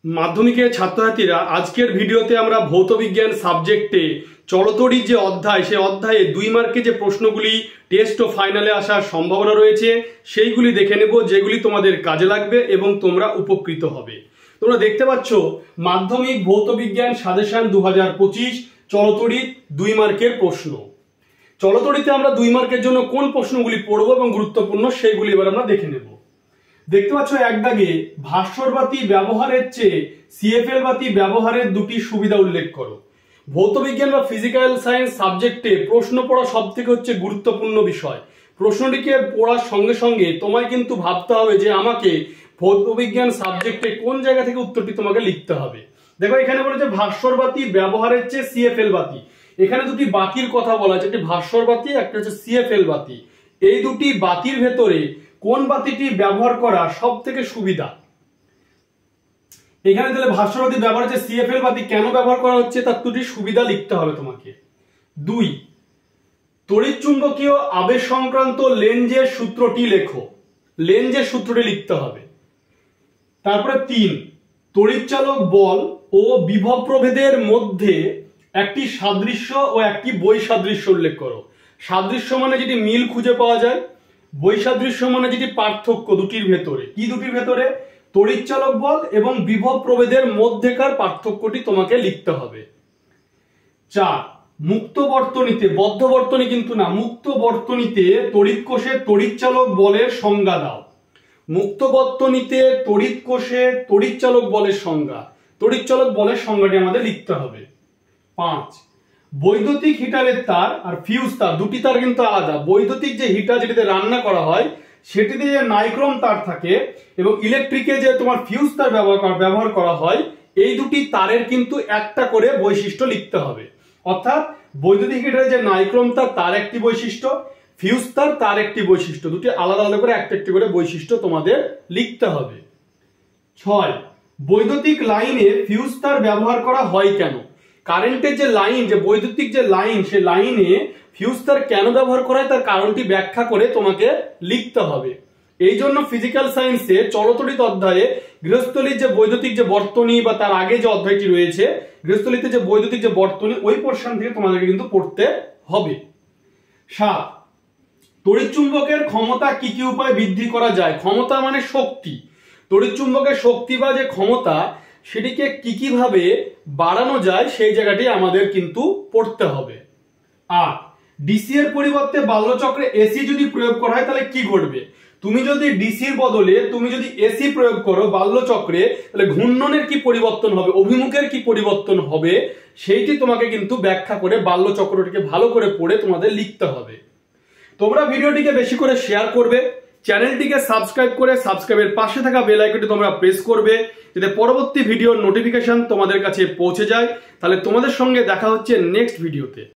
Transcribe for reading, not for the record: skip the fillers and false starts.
মাধ্যমিকের ছাত্রছাত্রীরা আজকের ভিডিওতে আমরা ভৌতবিজ্ঞান সাবজেক্টে চলতরির যে অধ্যায় সেই অধ্যায়ে 2 মার্কে যে প্রশ্নগুলি টেস্ট ও ফাইনালে আসার সম্ভাবনা রয়েছে সেইগুলি দেখে নেব, যেগুলি তোমাদের কাজে লাগবে এবং তোমরা উপকৃত হবে। তোমরা দেখতে পাচ্ছ মাধ্যমিক ভৌতবিজ্ঞান সাজেশন 2025 চলতরির 2 মার্কের প্রশ্ন। চলতরিতে আমরা 2 মার্কের জন্য কোন প্রশ্নগুলি পড়ব এবং গুরুত্বপূর্ণ সেইগুলি এবার আমরা দেখে নেব। দেখতে পাচ্ছ এক দাগে ভাস্বর বাতি ব্যবহারের চেয়ে সিএফএল বাতি ব্যবহারের দুটি সুবিধা উল্লেখ করো। ভৌতবিজ্ঞান বা ফিজিক্যাল সায়েন্স সাবজেক্টে প্রশ্ন পড়া সব থেকে হচ্ছে গুরুত্বপূর্ণ বিষয়। প্রশ্নটিকে পড়ার সঙ্গে সঙ্গে তোমায় কিন্তু ভাবতে হবে যে আমাকে ভৌতবিজ্ঞান সাবজেক্টে কোন জায়গা থেকে উত্তরটি তোমাকে লিখতে হবে। দেখো এখানে বলেছে ভাস্বর বাতি ব্যবহারের চেয়ে সিএফএল বাতি। এখানে দুটি বাতির কথা বলা আছে, একটি ভাস্বর বাতি, একটা হচ্ছে সিএফএল বাতি। এই দুটি বাতির ভেতরে কোন বাতিটি ব্যবহার করা সব থেকে সুবিধা? এখানে তাহলে ভাস্বর বাতি ব্যবহার হচ্ছে, সিএফএল বাতি কেন ব্যবহার করা হচ্ছে তার দুটি সুবিধা লিখতে হবে তোমাকে। 2, তড়িৎচুম্বকীয় আবেশ সংক্রান্ত লেঞ্জের সূত্রটি লেখো। লেঞ্জের সূত্রটি লিখতে হবে। তারপরে 3, তড়িৎচালক বল ও বিভব প্রভেদের মধ্যে একটি সাদৃশ্য ও একটি বৈসাদৃশ্য উল্লেখ করো। সাদৃশ্য মানে যেটি মিল খুঁজে পাওয়া যায়, বৈসাদৃশ্য মানে যেটি পার্থক্য দুটির ভেতরে। কি দুটির ভেতরে? তড়িৎচালক বল এবং বিভব প্রভেদের মধ্যেকার পার্থক্যটি তোমাকে লিখতে হবে। 4, মুক্ত বর্তনীতে, বদ্ধ বর্তনী কিন্তু না, মুক্ত বর্তনীতে তড়িৎ কোষের তড়িৎচালক বলের সংজ্ঞা দাও। মুক্ত বর্তনীতে তড়িৎ কোষের তড়িৎচালক বলের সংজ্ঞা, তড়িৎচালক বলের সংজ্ঞাটি আমাদের লিখতে হবে। 5, বৈদ্যুতিক হিটারের তার আর ফিউজ তার, দুটি তার কিন্তু আলাদা। বৈদ্যুতিক যে হিটার যেটিতে রান্না করা হয় সেটিতে যে নাইক্রোম তার থাকে এবং ইলেকট্রিকে যে তোমার ফিউজ তার ব্যবহার করা হয়, এই দুটি তারের কিন্তু একটা করে বৈশিষ্ট্য লিখতে হবে। অর্থাৎ বৈদ্যুতিক হিটারে যে নাইক্রোম তার তার একটি বৈশিষ্ট্য, ফিউজ তার একটি বৈশিষ্ট্য, দুটি আলাদা আলাদা করে একটা একটি করে বৈশিষ্ট্য তোমাদের লিখতে হবে। 6, বৈদ্যুতিক লাইনে ফিউজ তার ব্যবহার করা হয় কেন? কারেন্টের যে লাইন, যে বৈদ্যুতিক যে লাইন, সেই লাইনে ফিউজ তার কেন ব্যবহার করা হয় তার কারণটি ব্যাখ্যা করে তোমাকে লিখতে হবে। এই জন্য ফিজিক্যাল সায়েন্সে চলতরিত অধ্যায়ে গৃহস্থলীর যে বৈদ্যুতিক যে বর্তনী বা তার আগে যে অধ্যায়টি রয়েছে গৃহস্থলীতে যে বৈদ্যুতিক যে বর্তনী, ওই পোর্শন থেকে তোমাদেরকে কিন্তু পড়তে হবে। 7, তড়িৎচুম্বকের ক্ষমতা কি কি উপায়ে বৃদ্ধি করা যায়? ক্ষমতা মানে শক্তি। তড়িৎচুম্বকের শক্তি বা যে ক্ষমতা সেটিকে কি কিভাবে বাড়ানো যায় সেই জায়গাটি আমাদের কিন্তু পড়তে হবে। 8, ডিসি এর পরিবর্তে বাল্যচক্রে এসি যদি প্রয়োগ করা হয় তাহলে কি ঘটবে? তুমি যদি ডিসির বদলে তুমি যদি এসি প্রয়োগ করো বাল্যচক্রে, তাহলে ঘূর্ণনের কি পরিবর্তন হবে, অভিমুখের কি পরিবর্তন হবে, সেইটি তোমাকে কিন্তু ব্যাখ্যা করে বাল্যচক্রটিকে ভালো করে পড়ে তোমাদের লিখতে হবে। তোমরা ভিডিওটিকে বেশি করে শেয়ার করবে, চ্যানেলটিকে সাবস্ক্রাইব করে সাবস্ক্রাইবের পাশে থাকা বেল আইকনটি তোমরা প্রেস করবে যাতে পরবর্তী ভিডিওর নোটিফিকেশন তোমাদের কাছে পৌঁছে যায়। তাহলে তোমাদের সঙ্গে দেখা হচ্ছে নেক্সট ভিডিওতে।